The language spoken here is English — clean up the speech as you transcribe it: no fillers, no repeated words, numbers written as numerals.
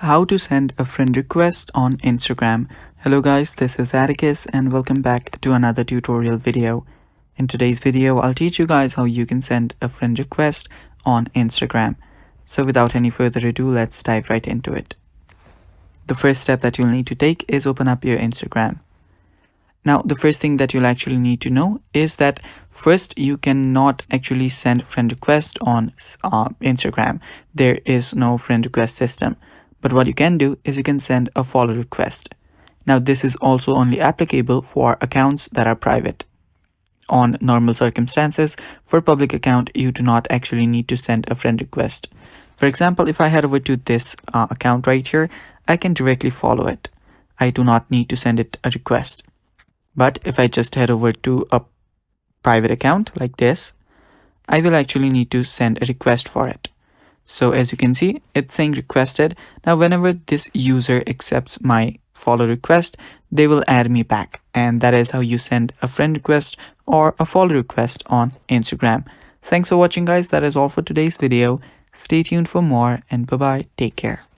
How to send a friend request on Instagram. Hello guys, this is Atticus and welcome back to another tutorial video. In today's video, I'll teach you guys how you can send a friend request on Instagram. So without any further ado, let's dive right into it. The first step that you'll need to take is open up your Instagram. Now, the first thing that you'll actually need to know is that first, you cannot actually send friend request on Instagram. There is no friend request system. But what you can do is you can send a follow request. Now, this is also only applicable for accounts that are private. On normal circumstances, for public account, you do not actually need to send a friend request. For example, if I head over to this account right here, I can directly follow it. I do not need to send it a request. But if I just head over to a private account like this, I will actually need to send a request for it. So as you can see, it's saying requested. Now, whenever this user accepts my follow request, they will add me back. And that is how you send a friend request or a follow request on Instagram. Thanks for watching, guys. That is all for today's video. Stay tuned for more and bye-bye. Take care.